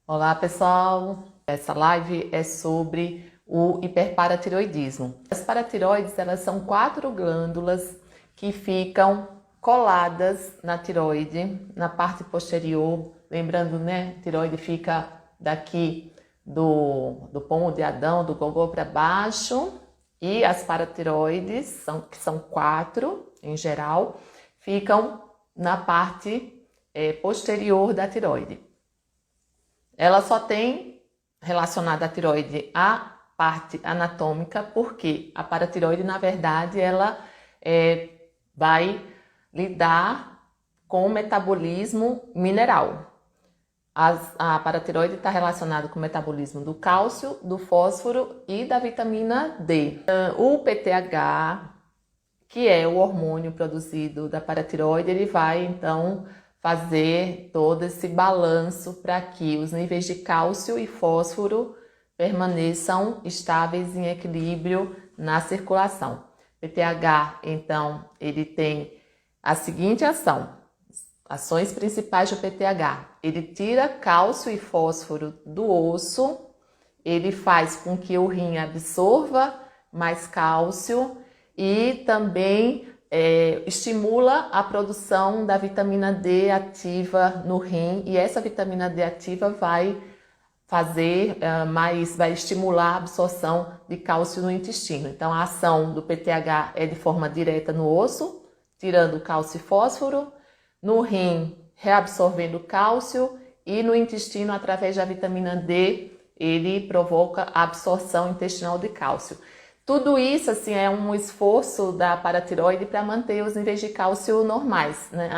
Olá pessoal, essa live é sobre o hiperparatiroidismo. As paratiroides, elas são 4 glândulas que ficam coladas na tiroide, na parte posterior. Lembrando, né, a tiroide fica daqui do pomo de Adão, do gogô para baixo, e as paratiroides, que são 4 em geral, ficam na parte posterior da tiroide. Ela só tem relacionada à tiroide a parte anatômica, porque a paratiroide, na verdade, ela vai lidar com o metabolismo mineral. A paratiroide está relacionada com o metabolismo do cálcio, do fósforo e da vitamina D. O PTH, que é o hormônio produzido da paratiroide, ele vai então fazer todo esse balanço para que os níveis de cálcio e fósforo permaneçam estáveis em equilíbrio na circulação. PTH, então, ele tem a seguinte ações principais do PTH. Ele tira cálcio e fósforo do osso, ele faz com que o rim absorva mais cálcio e também estimula a produção da vitamina D ativa no rim, e essa vitamina D ativa vai vai estimular a absorção de cálcio no intestino. Então a ação do PTH é de forma direta no osso, tirando cálcio e fósforo, no rim reabsorvendo cálcio, e no intestino, através da vitamina D, ele provoca a absorção intestinal de cálcio. Tudo isso assim é um esforço da paratiroide para manter os níveis de cálcio normais, né?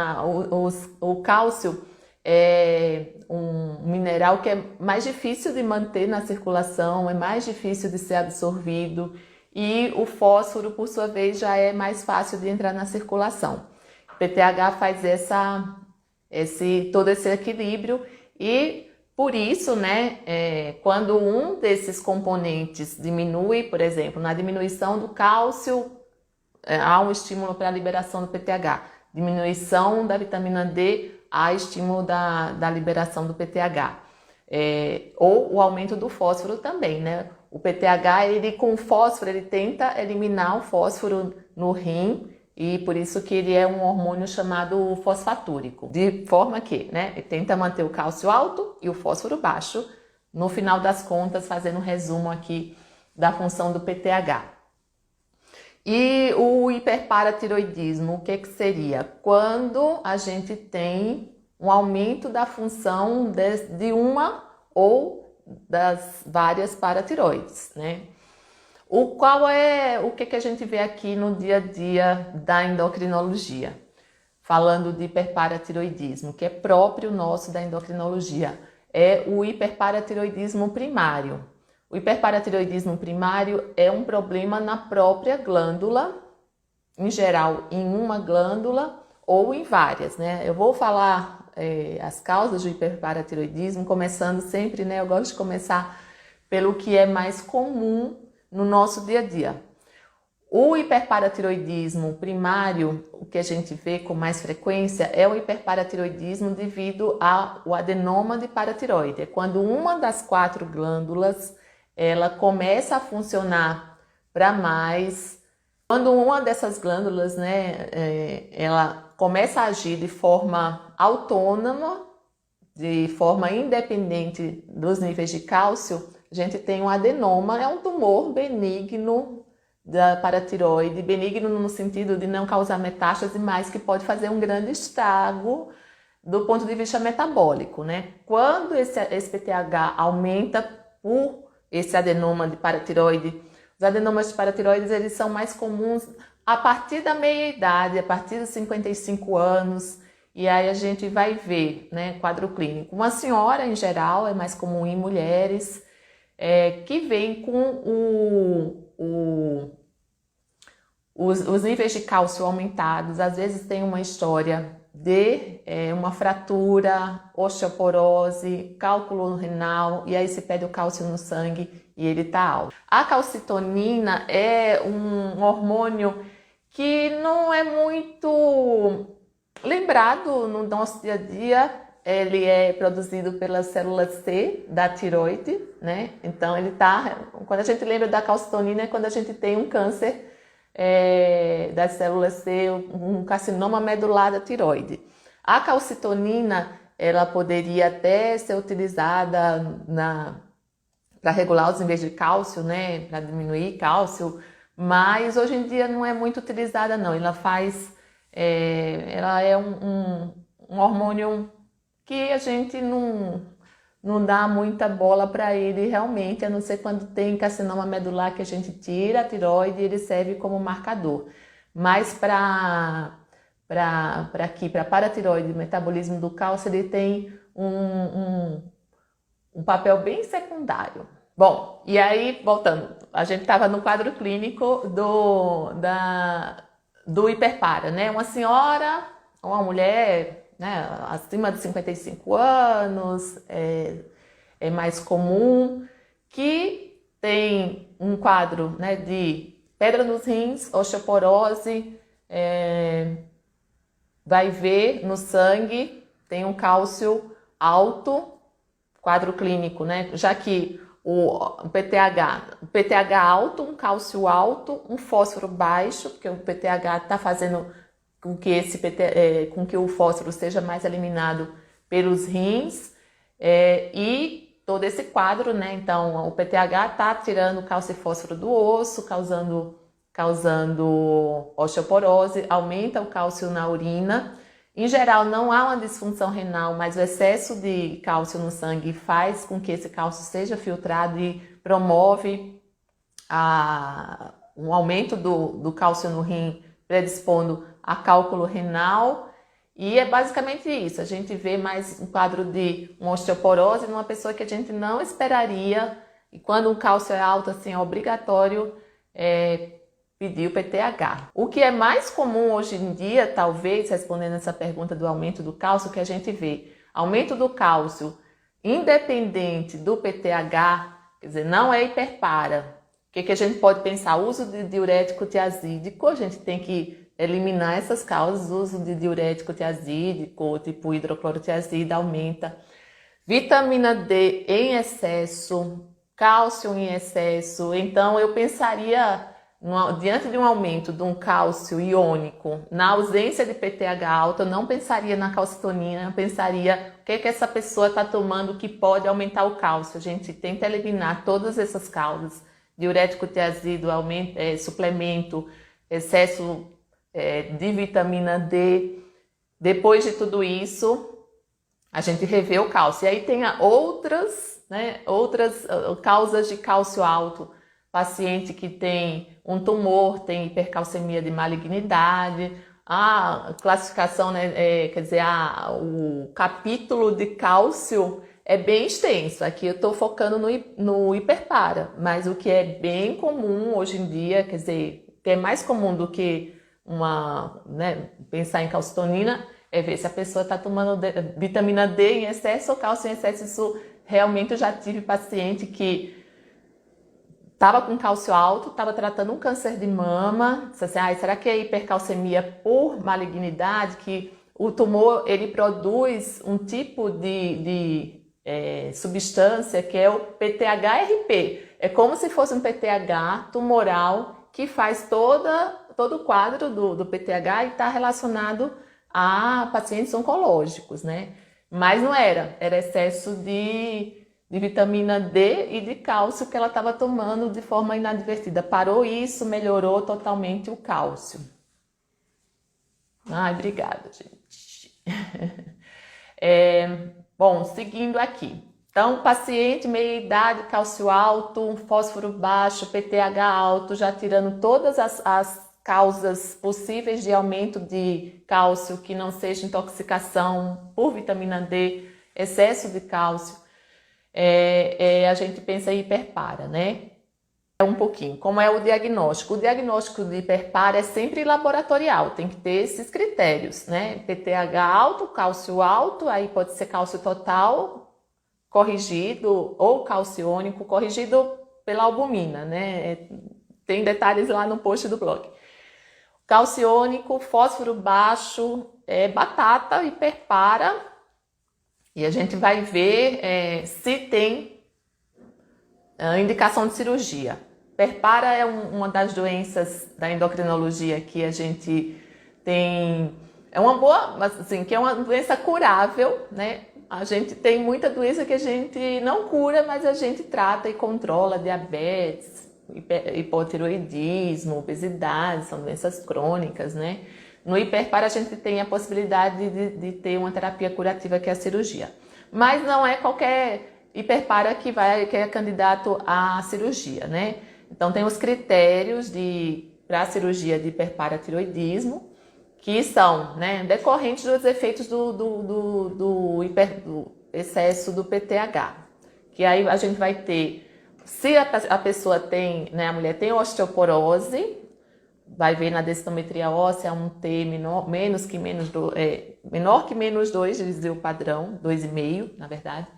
O cálcio é um mineral que é mais difícil de manter na circulação, é mais difícil de ser absorvido, e o fósforo, por sua vez, já é mais fácil de entrar na circulação. O PTH faz todo esse equilíbrio, e por isso, né, quando um desses componentes diminui, por exemplo, na diminuição do cálcio, há um estímulo para a liberação do PTH. Diminuição da vitamina D, há estímulo da liberação do PTH. Ou o aumento do fósforo também, né? O PTH, com o fósforo, ele tenta eliminar o fósforo no rim, e por isso que ele é um hormônio chamado fosfatúrico, de forma que, né, ele tenta manter o cálcio alto e o fósforo baixo, no final das contas, fazendo um resumo aqui da função do PTH. E o hiperparatiroidismo, o que seria? Quando a gente tem um aumento da função de uma ou das várias paratiroides, né? O que a gente vê aqui no dia a dia da endocrinologia, falando de hiperparatiroidismo, que é próprio nosso da endocrinologia, é o hiperparatiroidismo primário. O hiperparatiroidismo primário é um problema na própria glândula, em geral em uma glândula ou em várias, né? Eu vou falar as causas do hiperparatiroidismo, começando sempre, né? Eu gosto de começar pelo que é mais comum no nosso dia a dia. O hiperparatiroidismo primário, o que a gente vê com mais frequência, é o hiperparatiroidismo devido ao adenoma de paratiroide. É quando uma das 4 glândulas ela começa a funcionar para mais. Quando uma dessas glândulas, né, ela começa a agir de forma autônoma, de forma independente dos níveis de cálcio, a gente tem um adenoma, é um tumor benigno da paratiroide, benigno no sentido de não causar metástase, mas que pode fazer um grande estrago do ponto de vista metabólico, né? Quando esse PTH aumenta por esse adenoma de paratiroide, os adenomas de paratiroides, eles são mais comuns a partir da meia-idade, a partir dos 55 anos, e aí a gente vai ver, né, quadro clínico. Uma senhora, em geral, é mais comum em mulheres, que vem com os níveis de cálcio aumentados, às vezes tem uma história de uma fratura, osteoporose, cálculo renal, e aí se pede o cálcio no sangue e ele está alto. A calcitonina é um hormônio que não é muito lembrado no nosso dia a dia, ele é produzido pela célula C da tiroide, né? Então ele tá, quando a gente lembra da calcitonina é quando a gente tem um câncer das células C, um carcinoma medular da tiroide. A calcitonina, ela poderia até ser utilizada para regular os níveis de cálcio, né? Para diminuir cálcio, mas hoje em dia não é muito utilizada não. Ela é um hormônio que a gente não dá muita bola para ele realmente, a não ser quando tem carcinoma medular que a gente tira a tiroide e ele serve como marcador. Mas para paratiroide, metabolismo do cálcio, ele tem um papel bem secundário. Bom, e aí, voltando, a gente estava no quadro clínico do hiperpara, né? Uma senhora, uma mulher, né, acima de 55 anos, é mais comum, que tem um quadro, né, de pedra nos rins, osteoporose, vai ver no sangue, tem um cálcio alto, quadro clínico, né? Já que o PTH alto, um cálcio alto, um fósforo baixo, porque o PTH está fazendo com que com que o fósforo seja mais eliminado pelos rins, e todo esse quadro, né? Então o PTH está tirando cálcio e fósforo do osso, causando osteoporose, aumenta o cálcio na urina. Em geral, não há uma disfunção renal, mas o excesso de cálcio no sangue faz com que esse cálcio seja filtrado e promove um aumento do cálcio no rim, predispondo a cálculo renal. E é basicamente isso. A gente vê mais um quadro de uma osteoporose numa pessoa que a gente não esperaria. E quando o cálcio é alto, assim, é obrigatório pedir o PTH. O que é mais comum hoje em dia, talvez, respondendo essa pergunta do aumento do cálcio, que a gente vê aumento do cálcio independente do PTH, quer dizer, não é hiperpara. O que a gente pode pensar? Uso de diurético tiazídico, a gente tem que eliminar essas causas. O uso de diurético tiazídico, tipo hidroclorotiazida, aumenta. Vitamina D em excesso, cálcio em excesso. Então, eu pensaria, diante de um aumento de um cálcio iônico, na ausência de PTH alto, eu não pensaria na calcitonina, eu pensaria o que essa pessoa está tomando que pode aumentar o cálcio. A gente tenta eliminar todas essas causas. Diurético tiazídico, suplemento, excesso de vitamina D. Depois de tudo isso, a gente revê o cálcio. E aí tem outras causas de cálcio alto. Paciente que tem um tumor, tem hipercalcemia de malignidade. A classificação, né, quer dizer, o capítulo de cálcio é bem extenso. Aqui eu estou focando no hiperpara, mas o que é bem comum hoje em dia, quer dizer, que é mais comum do que pensar em calcitonina, é ver se a pessoa está tomando vitamina D em excesso ou cálcio em excesso. Isso realmente eu já tive paciente que estava com cálcio alto, estava tratando um câncer de mama, disse assim, será que é hipercalcemia por malignidade, que o tumor ele produz um tipo de substância que é o PTHRP. É como se fosse um PTH tumoral que faz todo o quadro do PTH e está relacionado a pacientes oncológicos, né? Mas não era excesso de vitamina D e de cálcio que ela estava tomando de forma inadvertida. Parou isso, melhorou totalmente o cálcio. Ai, obrigada, gente. Bom, seguindo aqui. Então, paciente, meia idade, cálcio alto, um fósforo baixo, PTH alto, já tirando todas as causas possíveis de aumento de cálcio que não seja intoxicação por vitamina D, excesso de cálcio. A gente pensa em hiperpara, né? Um pouquinho. Como é o diagnóstico? O diagnóstico de hiperpara é sempre laboratorial, tem que ter esses critérios, né? PTH alto, cálcio alto, aí pode ser cálcio total corrigido ou calciônico corrigido pela albumina, né? Tem detalhes lá no post do blog. Calciônico, fósforo baixo, batata, hiperpara. E a gente vai ver se tem indicação de cirurgia. Hiperpara é uma das doenças da endocrinologia que a gente tem, é uma boa, assim, que é uma doença curável, né? A gente tem muita doença que a gente não cura, mas a gente trata e controla: diabetes, hipotiroidismo, obesidade, são doenças crônicas, né? No hiperpara a gente tem a possibilidade de ter uma terapia curativa, que é a cirurgia. Mas não é qualquer hiperpara que é candidato à cirurgia, né? Então tem os critérios para a cirurgia de hiperparatiroidismo, que são, né, decorrentes dos efeitos do excesso do PTH. Que aí a gente vai ter, se a pessoa tem, né, a mulher tem osteoporose, vai ver na densitometria óssea um T menor que menos 2, dizia o padrão, 2,5 na verdade.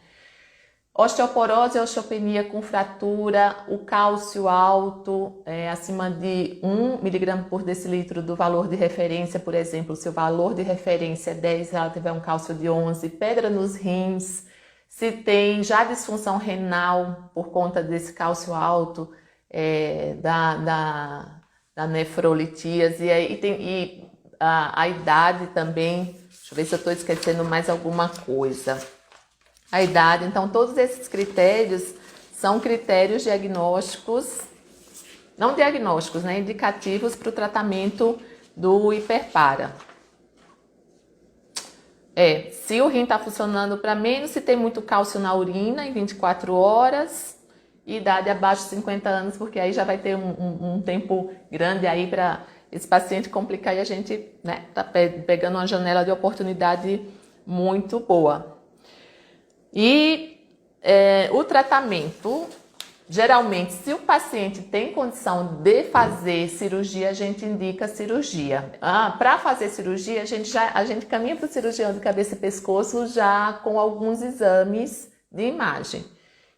Osteoporose e osteopenia com fratura, o cálcio alto, acima de 1 mg por decilitro do valor de referência, por exemplo, se o valor de referência é 10, ela tiver um cálcio de 11, pedra nos rins, se tem já disfunção renal por conta desse cálcio alto, da nefrolitíase, e a idade também. Deixa eu ver se eu estou esquecendo mais alguma coisa. A idade, então todos esses critérios são critérios diagnósticos, não diagnósticos, né, indicativos para o tratamento do hiperpara. Se o rim está funcionando para menos, se tem muito cálcio na urina em 24 horas, e idade abaixo de 50 anos, porque aí já vai ter um tempo grande aí para esse paciente complicar, e a gente, né, tá pegando uma janela de oportunidade muito boa. E o tratamento, geralmente, se o paciente tem condição de fazer cirurgia, a gente indica cirurgia. Para fazer cirurgia, a gente caminha para o cirurgião de cabeça e pescoço já com alguns exames de imagem,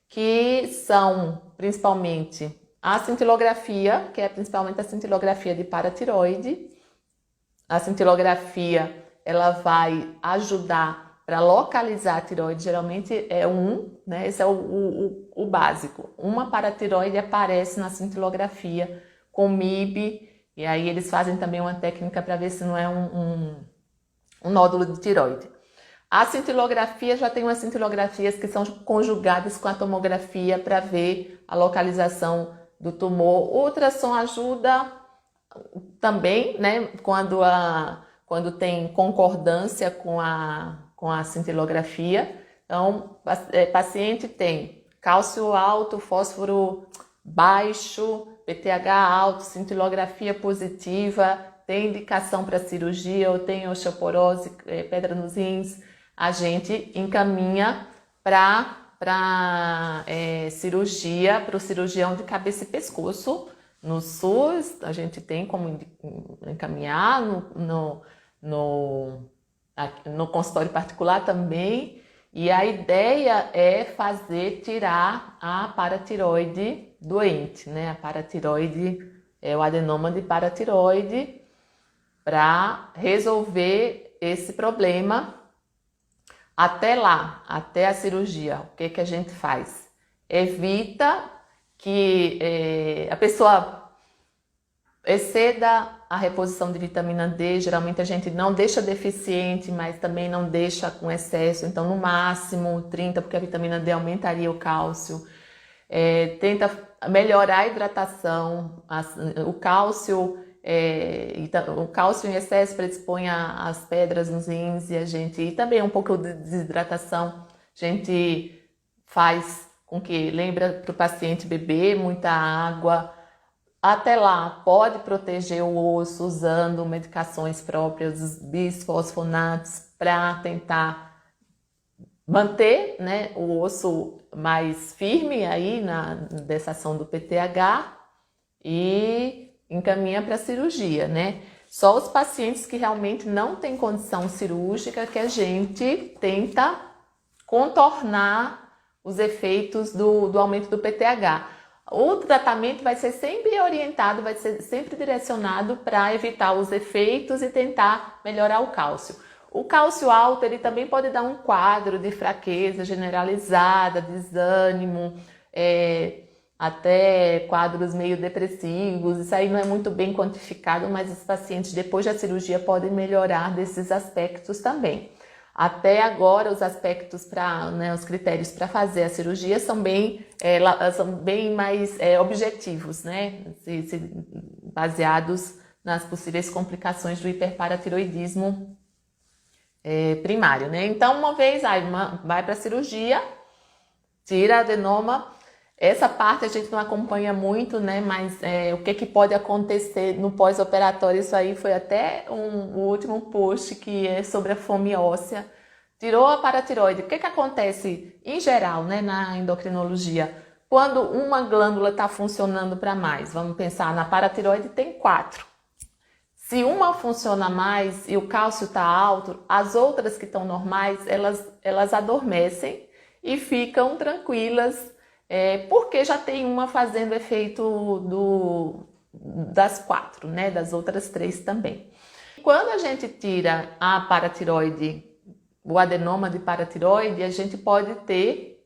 que são principalmente a cintilografia, que é principalmente a cintilografia de paratiroide. A cintilografia, ela vai ajudar para localizar a tiroide, geralmente né? Esse é o básico. Uma paratiroide aparece na cintilografia com MIB, e aí eles fazem também uma técnica para ver se não é um nódulo de tiroide. A cintilografia, já tem umas cintilografias que são conjugadas com a tomografia para ver a localização do tumor. O ultrassom ajuda também, né? Quando tem concordância com a cintilografia. Então, paciente tem cálcio alto, fósforo baixo, PTH alto, cintilografia positiva, tem indicação para cirurgia ou tem osteoporose, pedra nos rins, a gente encaminha para cirurgia, para o cirurgião de cabeça e pescoço. No SUS, a gente tem como encaminhar, no consultório particular também. E a ideia é tirar a paratiroide doente, né? A paratiroide é o adenoma de paratiroide, para resolver esse problema. Até lá, até a cirurgia, o que a gente faz? Evita que a pessoa exceda a reposição de vitamina D. Geralmente a gente não deixa deficiente, mas também não deixa com excesso. Então, no máximo 30, porque a vitamina D aumentaria o cálcio. Tenta melhorar a hidratação. O cálcio em excesso predispõe às pedras nos rins, e também um pouco de desidratação. A gente faz com que lembra para o paciente beber muita água. Até lá, pode proteger o osso usando medicações próprias, os bisfosfonatos, para tentar manter, né, o osso mais firme aí dessa ação do PTH, e encaminha para a cirurgia, né? Só os pacientes que realmente não têm condição cirúrgica que a gente tenta contornar os efeitos do aumento do PTH. O tratamento vai ser sempre orientado, vai ser sempre direcionado para evitar os efeitos e tentar melhorar o cálcio. O cálcio alto, ele também pode dar um quadro de fraqueza generalizada, desânimo, até quadros meio depressivos. Isso aí não é muito bem quantificado, mas os pacientes depois da cirurgia podem melhorar desses aspectos também. Até agora, os aspectos os critérios para fazer a cirurgia são bem mais objetivos, né? Baseados nas possíveis complicações do hiperparatiroidismo primário, né? Então, uma vez vai para a cirurgia, tira adenoma. Essa parte a gente não acompanha muito, né? Mas o que pode acontecer no pós-operatório, isso aí foi até o último post, que é sobre a fome óssea. Tirou a paratiroide. O que acontece em geral, né, na endocrinologia? Quando uma glândula está funcionando para mais, vamos pensar, na paratiroide tem 4. Se uma funciona mais e o cálcio está alto, as outras que estão normais, elas adormecem e ficam tranquilas, porque já tem uma fazendo efeito das 4, né? Das outras 3 também. Quando a gente tira a paratiroide, o adenoma de paratiroide, a gente pode ter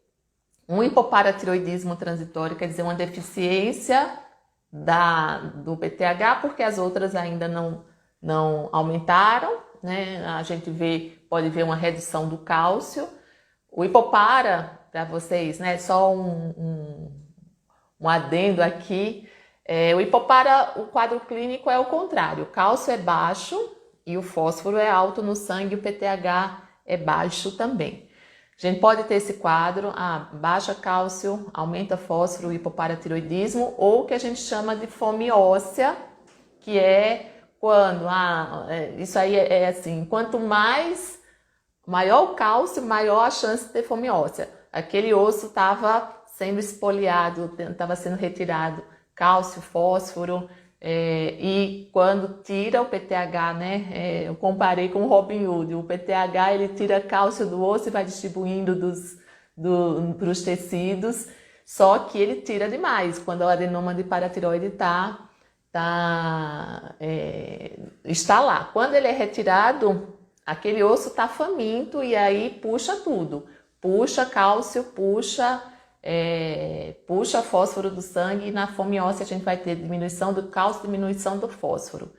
um hipoparatiroidismo transitório, quer dizer, uma deficiência do PTH, porque as outras ainda não aumentaram, né? A gente pode ver uma redução do cálcio. O hipopara, para vocês, né? Só um adendo aqui. O hipopara, o quadro clínico é o contrário. O cálcio é baixo e o fósforo é alto no sangue, o PTH é baixo também. A gente pode ter esse quadro, baixa cálcio, aumenta fósforo, hipoparatiroidismo, ou o que a gente chama de fome óssea, que é quando, isso aí é assim, quanto maior o cálcio, maior a chance de ter fome óssea. Aquele osso estava sendo espoliado, estava sendo retirado cálcio, fósforo, e quando tira o PTH, né, eu comparei com o Robin Hood, o PTH ele tira cálcio do osso e vai distribuindo para os tecidos, só que ele tira demais, quando o adenoma de paratiroide está lá. Quando ele é retirado, aquele osso está faminto e aí puxa tudo, puxa cálcio, puxa fósforo do sangue, e na fome óssea a gente vai ter diminuição do cálcio, diminuição do fósforo.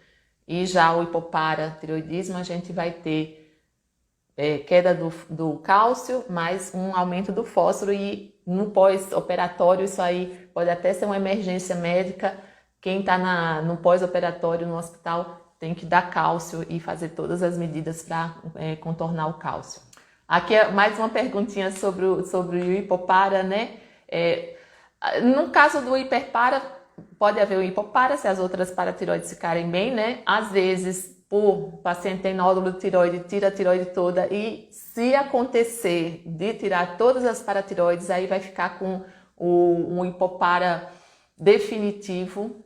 E já o hipoparatiroidismo a gente vai ter queda do cálcio, mais um aumento do fósforo, e no pós-operatório isso aí pode até ser uma emergência médica. Quem está no pós-operatório no hospital tem que dar cálcio e fazer todas as medidas para contornar o cálcio. Aqui é mais uma perguntinha sobre o hipopara, né? No caso do hiperpara, pode haver o hipopara se as outras paratiroides ficarem bem, né? Às vezes, o paciente tem nódulo de tiroide, tira a tiroide toda, e se acontecer de tirar todas as paratiroides, aí vai ficar com um hipopara definitivo.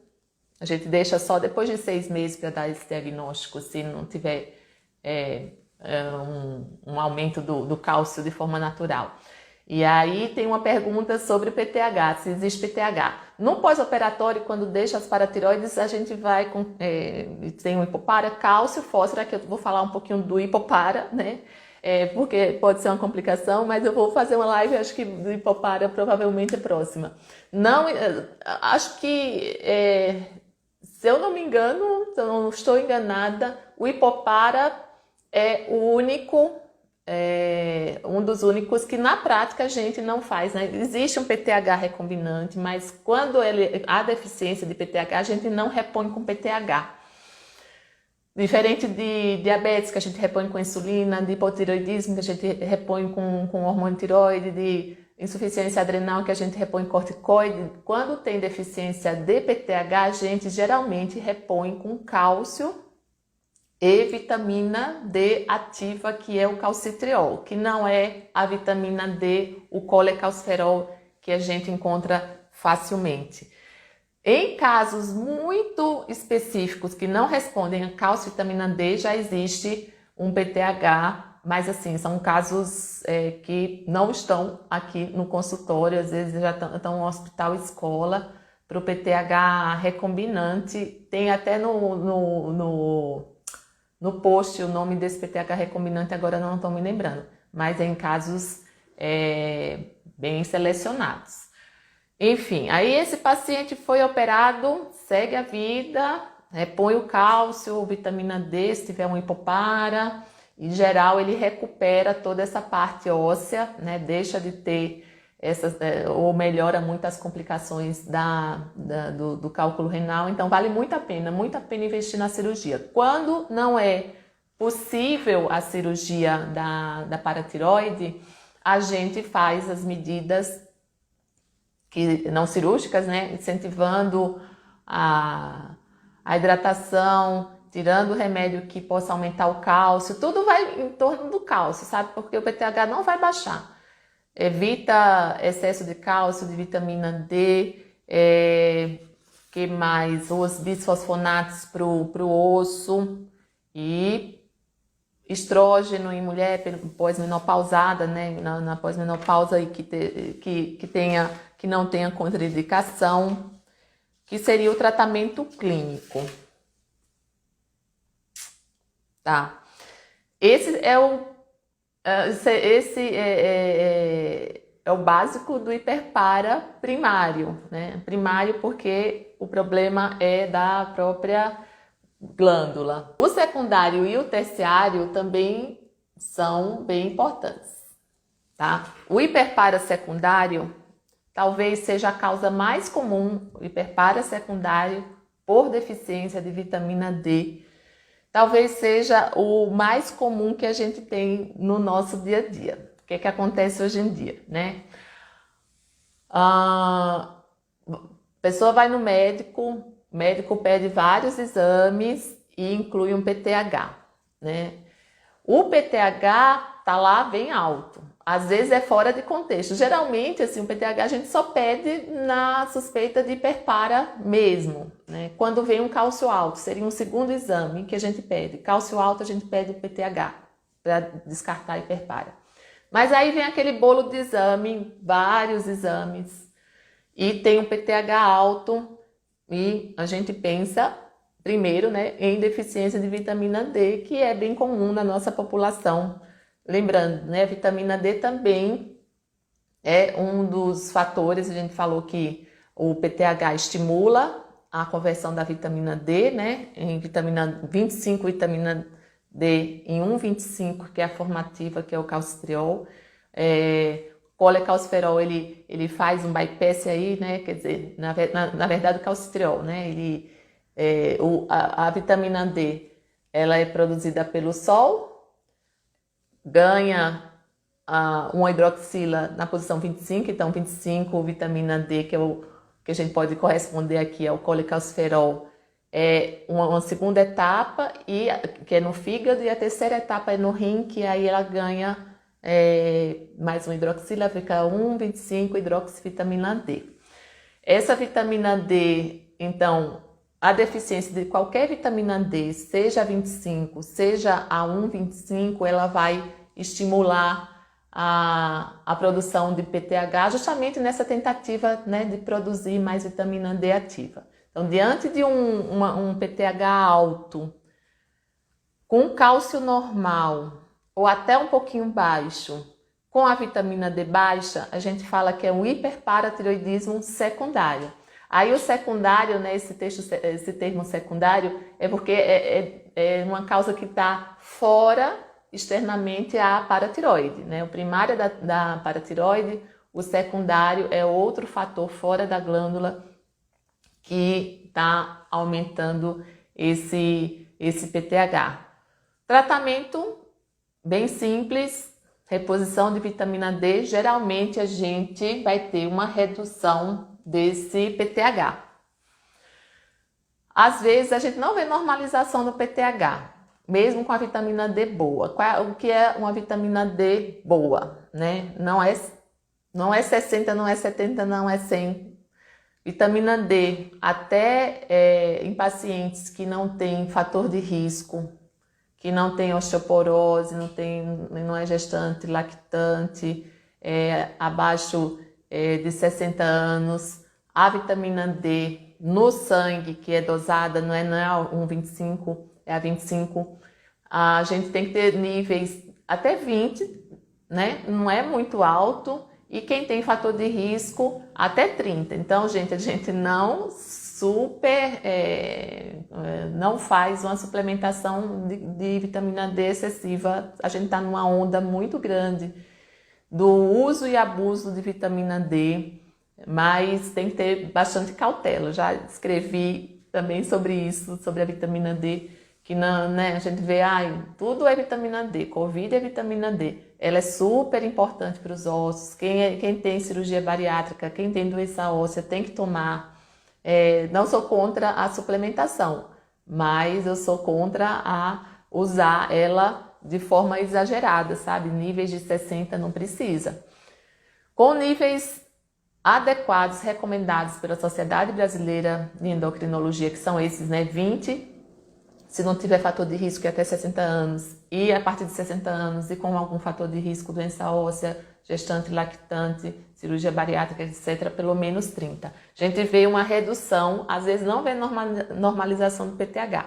A gente deixa só depois de 6 meses para dar esse diagnóstico, se não tiver um aumento do cálcio de forma natural. E aí tem uma pergunta sobre PTH, se existe PTH. No pós-operatório, quando deixa as paratiroides, a gente vai tem o hipopara, cálcio, fósforo. Aqui eu vou falar um pouquinho do hipopara, né? Porque pode ser uma complicação, mas eu vou fazer uma live, acho que do hipopara provavelmente é próxima. Não, acho que, se eu não me engano, se eu não estou enganada, o hipopara é um dos únicos que na prática a gente não faz, né? Existe um PTH recombinante, mas quando há deficiência de PTH, a gente não repõe com PTH. Diferente de diabetes, que a gente repõe com insulina, de hipotiroidismo, que a gente repõe com hormônio tiroide, de insuficiência adrenal, que a gente repõe corticoide. Quando tem deficiência de PTH, a gente geralmente repõe com cálcio e vitamina D ativa, que é o calcitriol, que não é a vitamina D, o colecalciferol, que a gente encontra facilmente. Em casos muito específicos que não respondem a cálcio e vitamina D, já existe um PTH, mas assim, são casos que não estão aqui no consultório, às vezes já estão no hospital escola, para o PTH recombinante. Tem até no no post o nome desse PTH recombinante, agora não estou me lembrando, mas é em casos bem selecionados. Enfim, aí esse paciente foi operado, segue a vida, repõe o cálcio, vitamina D, se tiver um hipopara. Em geral, ele recupera toda essa parte óssea, né? Deixa de ter essas, ou melhora muito as complicações do cálculo renal. Então, vale muito a pena investir na cirurgia. Quando não é possível a cirurgia da paratiroide, a gente faz as medidas que não cirúrgicas, né? Incentivando a hidratação, tirando o remédio que possa aumentar o cálcio, tudo vai em torno do cálcio, sabe? Porque o PTH não vai baixar. Evita excesso de cálcio, de vitamina D, que mais? Os bisfosfonatos pro osso e estrógeno em mulher pós-menopausada, né? Na pós-menopausa e que não tenha contraindicação, que seria o tratamento clínico. Tá? Esse é o básico do hiperpara primário, né? Primário porque o problema é da própria glândula. O secundário e o terciário também são bem importantes, tá? O hiperpara secundário talvez seja a causa mais comum, o hiperpara secundário por deficiência de vitamina D. Talvez seja o mais comum que a gente tem no nosso dia a dia. O que é que acontece hoje em dia, né? A pessoa vai no médico, o médico pede vários exames e inclui um PTH, né? O PTH tá lá bem alto. Às vezes é fora de contexto. Geralmente, assim, o PTH a gente só pede na suspeita de hiperpara mesmo, né? Quando vem um cálcio alto, seria um segundo exame que a gente pede. Cálcio alto, a gente pede o PTH para descartar a hiperpara. Mas aí vem aquele bolo de exame, vários exames, e tem um PTH alto, e a gente pensa, primeiro, né, em deficiência de vitamina D, que é bem comum na nossa população. Lembrando, né, a vitamina D também é um dos fatores, a gente falou que o PTH estimula a conversão da vitamina D, né, em vitamina 25, vitamina D em 1,25, que é a formativa, que é o calcitriol. Colecalciferol, ele faz um bypass aí, né, quer dizer, na verdade o calcitriol, né, a vitamina D, ela é produzida pelo sol, ganha uma hidroxila na posição 25, então 25, vitamina D, que é o que a gente pode corresponder aqui ao colecalciferol, é uma segunda etapa, que é no fígado, e a terceira etapa é no rim, que aí ela ganha mais uma hidroxila, fica 1,25 hidroxivitamina D. Essa vitamina D, então, a deficiência de qualquer vitamina D, seja a 25, seja a 1,25, ela vai estimular a produção de PTH, justamente nessa tentativa, né, de produzir mais vitamina D ativa. Então, diante de um PTH alto, com cálcio normal, ou até um pouquinho baixo, com a vitamina D baixa, a gente fala que é um hiperparatiroidismo secundário. Aí o secundário, né, esse termo secundário, é porque é uma causa que está fora externamente à paratiroide, né? O primário da paratiroide, o secundário é outro fator fora da glândula que está aumentando esse PTH. Tratamento bem simples, reposição de vitamina D, geralmente a gente vai ter uma redução desse PTH. Às vezes a gente não vê normalização do PTH, mesmo com a vitamina D boa. O que é uma vitamina D boa, né? Não é 60, não é 70, não é 100. Vitamina D, até em pacientes que não têm fator de risco, que não tem osteoporose, não é gestante, lactante, abaixo de 60 anos, a vitamina D no sangue, que é dosada, não é a 1,25, é a 25, A gente tem que ter níveis até 20, né? Não é muito alto. E quem tem fator de risco, até 30. Então, gente, a gente não não faz uma suplementação de vitamina D excessiva. A gente está numa onda muito grande do uso e abuso de vitamina D, mas tem que ter bastante cautela. Já escrevi também sobre isso, sobre a vitamina D, que não, né, a gente vê, tudo é vitamina D, Covid é vitamina D. Ela é super importante para os ossos. Quem tem cirurgia bariátrica, quem tem doença óssea, tem que tomar. Não sou contra a suplementação, mas eu sou contra a usar ela de forma exagerada, sabe? Níveis de 60 não precisa. Com níveis adequados, recomendados pela Sociedade Brasileira de Endocrinologia, que são esses, né? 20, se não tiver fator de risco, até 60 anos, e a partir de 60 anos, e com algum fator de risco, doença óssea, gestante, lactante, cirurgia bariátrica, etc., pelo menos 30. A gente vê uma redução, às vezes não vê normalização do PTH,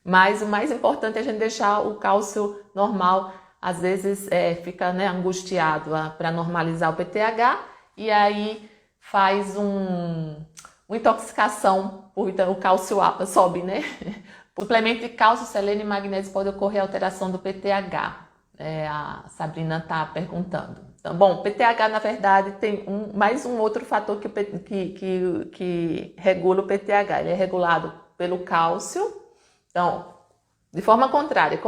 mas o mais importante é a gente deixar o cálcio normal. Às vezes fica, né, angustiado para normalizar o PTH, e aí faz uma intoxicação, porque o cálcio sobe, né? Suplemento de cálcio, selênio e magnésio pode ocorrer alteração do PTH. A Sabrina está perguntando. Então, bom, PTH, na verdade, tem mais um outro fator que regula o PTH. Ele é regulado pelo cálcio. Então, de forma contrária,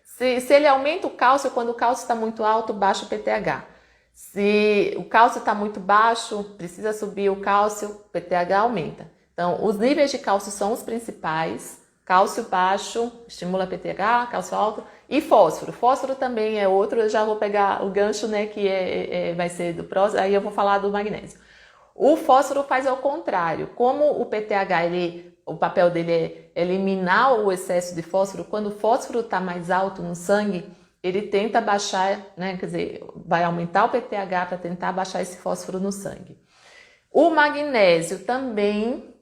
se ele aumenta o cálcio, quando o cálcio está muito alto, baixa o PTH. Se o cálcio está muito baixo, precisa subir o cálcio, o PTH aumenta. Então, os níveis de cálcio são os principais. Cálcio baixo estimula PTH, cálcio alto, e fósforo. Fósforo também é outro, eu já vou pegar o gancho, né, que vai ser do próximo, aí eu vou falar do magnésio. O fósforo faz ao contrário. Como o PTH, o papel dele é eliminar o excesso de fósforo, quando o fósforo está mais alto no sangue, ele tenta baixar, né, quer dizer, vai aumentar o PTH para tentar baixar esse fósforo no sangue. O magnésio também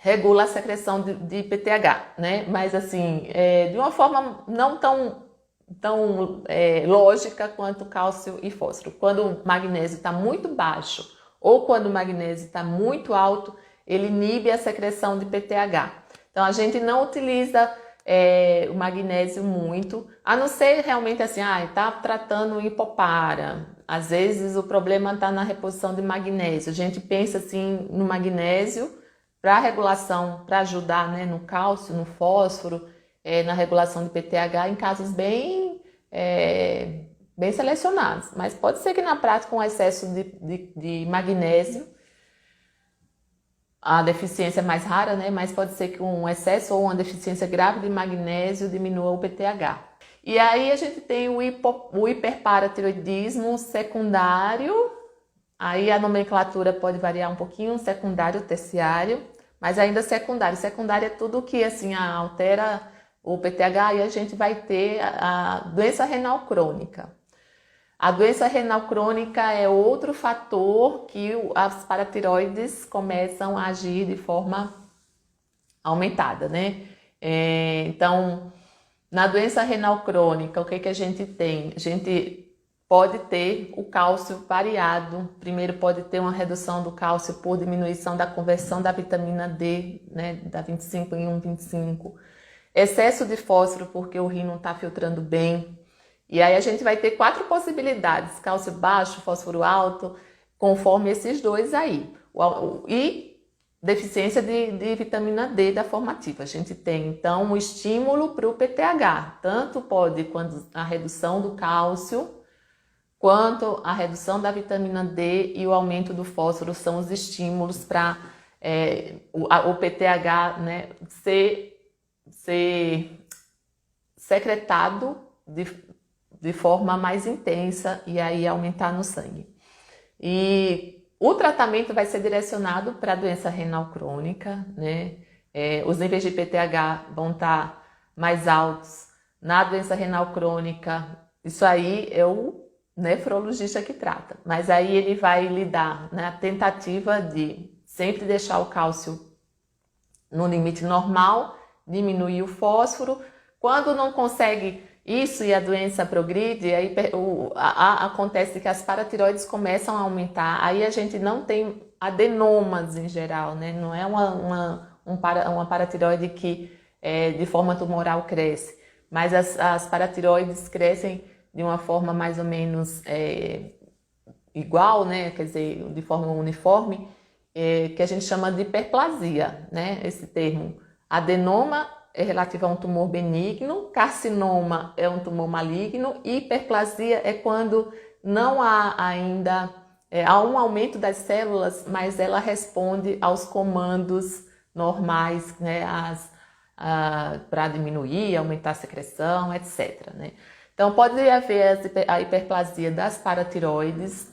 regula a secreção de PTH, né? Mas assim, de uma forma não tão lógica quanto cálcio e fósforo. Quando o magnésio está muito baixo ou quando o magnésio está muito alto, ele inibe a secreção de PTH. Então a gente não utiliza o magnésio muito, a não ser realmente assim, está tratando hipopara. Às vezes o problema está na reposição de magnésio. A gente pensa assim no magnésio para regulação, para ajudar, né, no cálcio, no fósforo, na regulação de PTH em casos bem selecionados. Mas pode ser que na prática, com excesso de magnésio, a deficiência é mais rara, né, mas pode ser que um excesso ou uma deficiência grave de magnésio diminua o PTH. E aí a gente tem o hiperparatiroidismo secundário. Aí a nomenclatura pode variar um pouquinho, secundário, terciário, mas ainda secundário. Secundário é tudo que assim altera o PTH, e a gente vai ter a doença renal crônica. A doença renal crônica é outro fator que as paratiroides começam a agir de forma aumentada, né? Então, na doença renal crônica, o que a gente tem? A gente pode ter o cálcio variado. Primeiro pode ter uma redução do cálcio por diminuição da conversão da vitamina D, né, da 25 em 1,25. Excesso de fósforo porque o rim não está filtrando bem. E aí a gente vai ter 4 possibilidades: cálcio baixo, fósforo alto, conforme esses dois aí. E deficiência de vitamina D da formativa. A gente tem então um estímulo para o PTH. Tanto pode quando a redução do cálcio, quanto a redução da vitamina D e o aumento do fósforo são os estímulos para o PTH, né, ser secretado de forma mais intensa e aí aumentar no sangue. E o tratamento vai ser direcionado para a doença renal crônica, né? Os níveis de PTH vão estar mais altos na doença renal crônica. Isso aí é o nefrologista que trata, mas aí ele vai lidar na tentativa de sempre deixar o cálcio no limite normal, diminuir o fósforo. Quando não consegue isso e a doença progride, aí acontece que as paratiroides começam a aumentar, aí a gente não tem adenomas em geral, né? Não é uma paratiroide que de forma tumoral cresce, mas as paratiroides crescem de uma forma mais ou menos igual, né? Quer dizer, de forma uniforme, que a gente chama de hiperplasia, né? Esse termo. Adenoma é relativo a um tumor benigno, carcinoma é um tumor maligno e hiperplasia é quando não há ainda, há um aumento das células, mas ela responde aos comandos normais, né? Para diminuir, aumentar a secreção, etc. Né? Então, pode haver a hiperplasia das paratiroides,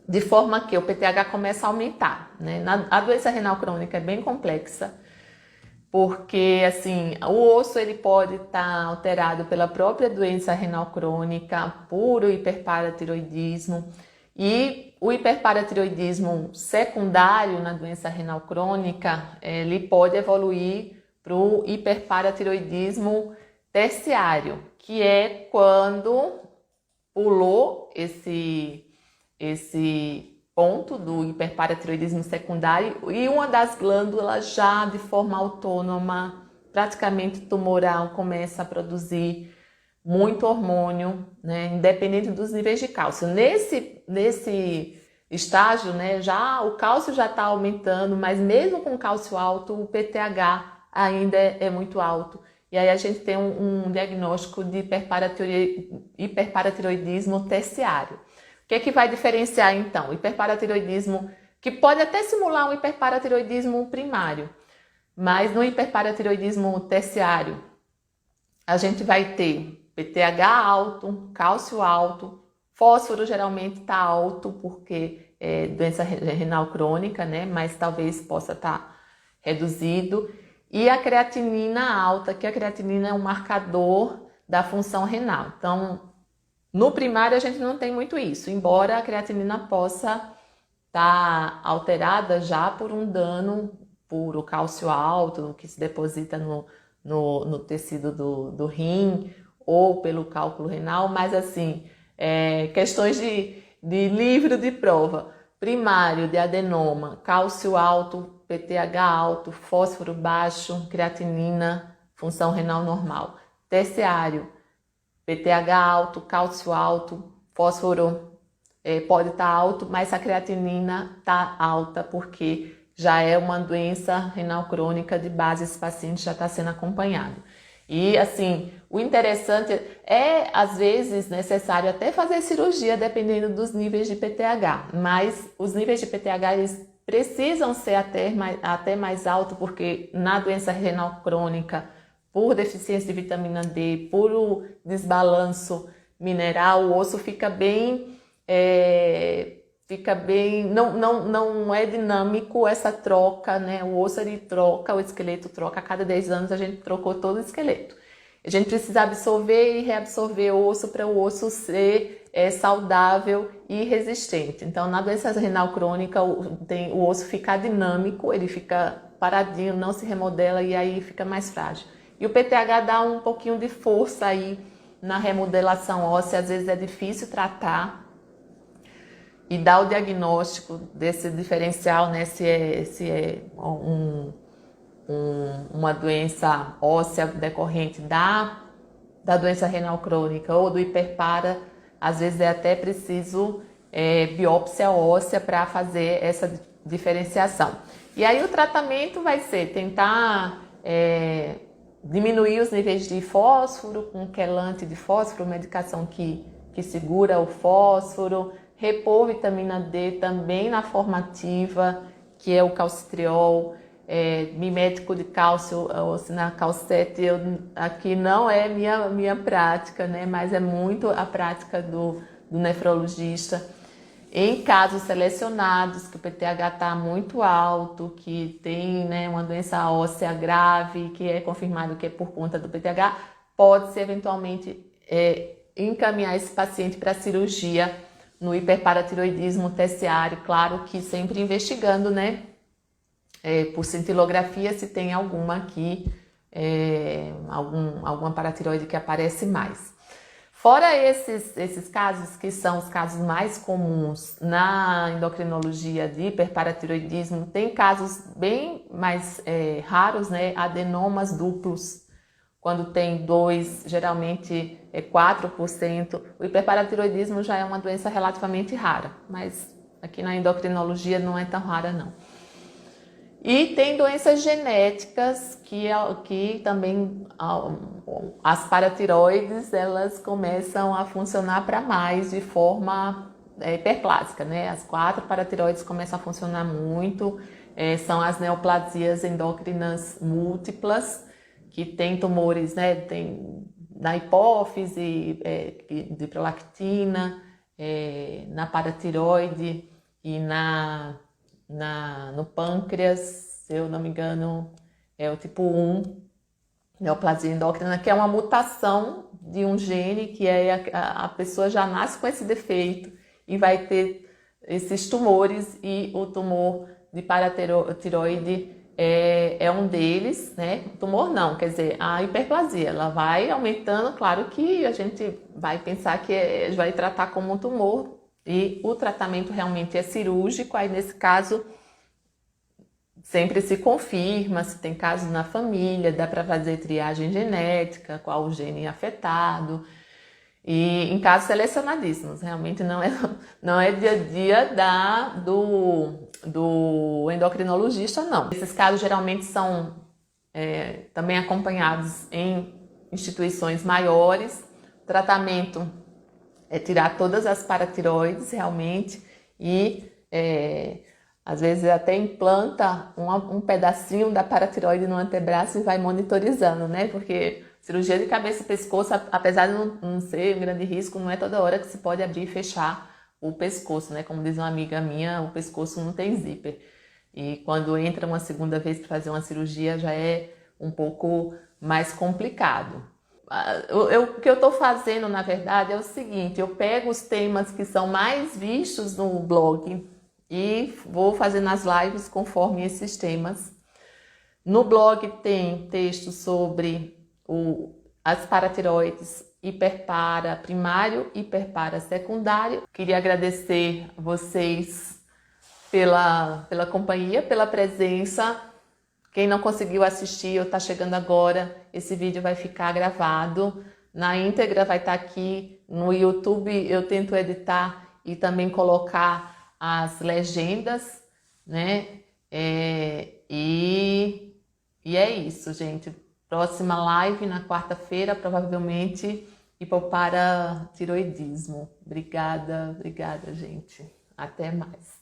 de forma que o PTH começa a aumentar. Né? A doença renal crônica é bem complexa, porque assim, o osso ele pode estar alterado pela própria doença renal crônica, por hiperparatiroidismo, e o hiperparatiroidismo secundário na doença renal crônica, ele pode evoluir para o hiperparatiroidismo terciário, que é quando pulou esse ponto do hiperparatiroidismo secundário e uma das glândulas já de forma autônoma, praticamente tumoral, começa a produzir muito hormônio, né, independente dos níveis de cálcio. Nesse estágio, né, o cálcio já está aumentando, mas mesmo com cálcio alto, o PTH ainda é muito alto. E aí a gente tem um diagnóstico de hiperparatiroidismo terciário. O que é que vai diferenciar então? O hiperparatiroidismo, que pode até simular um hiperparatiroidismo primário, mas no hiperparatiroidismo terciário, a gente vai ter PTH alto, cálcio alto, fósforo geralmente está alto porque é doença renal crônica, né? Mas talvez possa estar reduzido. E a creatinina alta, que a creatinina é um marcador da função renal. Então, no primário a gente não tem muito isso, embora a creatinina possa estar alterada já por um dano por o cálcio alto que se deposita no tecido do rim ou pelo cálculo renal, mas assim, questões de livro de prova. Primário de adenoma, cálcio alto, PTH alto, fósforo baixo, creatinina, função renal normal. Terciário, PTH alto, cálcio alto, fósforo pode estar alto, mas a creatinina está alta porque já é uma doença renal crônica de base, esse paciente já está sendo acompanhado. E assim, o interessante é, às vezes, necessário até fazer cirurgia, dependendo dos níveis de PTH, mas os níveis de PTH eles precisam ser até mais altos, porque na doença renal crônica, por deficiência de vitamina D, por o desbalanço mineral, o osso fica bem, não é dinâmico essa troca, né? O osso ele troca, o esqueleto troca, a cada 10 anos a gente trocou todo o esqueleto. A gente precisa absorver e reabsorver o osso para o osso ser saudável e resistente. Então, na doença renal crônica, o osso fica dinâmico, ele fica paradinho, não se remodela e aí fica mais frágil. E o PTH dá um pouquinho de força aí na remodelação óssea, às vezes é difícil tratar e dar o diagnóstico desse diferencial, né? Se é uma doença óssea decorrente da doença renal crônica ou do hiperpara, às vezes é até preciso biópsia óssea para fazer essa diferenciação. E aí o tratamento vai ser tentar diminuir os níveis de fósforo com quelante de fósforo, medicação que segura o fósforo, repor vitamina D também na formativa, que é o calcitriol, mimético de cálcio, ou Cinacalcet, aqui não é minha prática, né? Mas é muito a prática do nefrologista. Em casos selecionados, que o PTH está muito alto, que tem, né, uma doença óssea grave, que é confirmado que é por conta do PTH, pode-se eventualmente encaminhar esse paciente para cirurgia no hiperparatiroidismo terciário, claro que sempre investigando, né, por cintilografia, se tem alguma aqui alguma paratiroide que aparece mais. Fora esses casos, que são os casos mais comuns na endocrinologia de hiperparatiroidismo, tem casos bem mais raros, né? Adenomas duplos, quando tem 2, geralmente é 4%. O hiperparatiroidismo já é uma doença relativamente rara, mas aqui na endocrinologia não é tão rara não. E tem doenças genéticas que também as paratiroides elas começam a funcionar para mais de forma hiperplásica, né? As 4 paratiroides começam a funcionar muito, são as neoplasias endócrinas múltiplas, que tem tumores, né? Tem na hipófise, de prolactina, na paratiroide e no pâncreas, se eu não me engano, é o tipo 1, neoplasia endócrina, que é uma mutação de um gene que a pessoa já nasce com esse defeito e vai ter esses tumores, e o tumor de paratiroide é um deles, né? O tumor não, quer dizer, a hiperplasia, ela vai aumentando, claro que a gente vai pensar que vai tratar como um tumor, e o tratamento realmente é cirúrgico. Aí nesse caso sempre se confirma se tem casos na família, dá para fazer triagem genética, qual o gene afetado, e em casos selecionadíssimos, realmente não é dia a dia do endocrinologista, não. Esses casos geralmente são também acompanhados em instituições maiores. O tratamento é tirar todas as paratiroides realmente, e às vezes até implanta um pedacinho da paratiroide no antebraço e vai monitorizando, né? Porque cirurgia de cabeça e pescoço, apesar de não ser um grande risco, não é toda hora que se pode abrir e fechar o pescoço, né? Como diz uma amiga minha, o pescoço não tem zíper. E quando entra uma segunda vez para fazer uma cirurgia já é um pouco mais complicado. O que eu estou fazendo, na verdade, é o seguinte: eu pego os temas que são mais vistos no blog e vou fazendo as lives conforme esses temas. No blog tem texto sobre as paratiroides, hiperpara primário, hiperpara secundário. Queria agradecer a vocês pela companhia, pela presença. Quem não conseguiu assistir ou está chegando agora, esse vídeo vai ficar gravado na íntegra, vai estar aqui no YouTube. Eu tento editar e também colocar as legendas, né? E é isso, gente. Próxima live na quarta-feira, provavelmente, hipoparatiroidismo. Obrigada, gente. Até mais.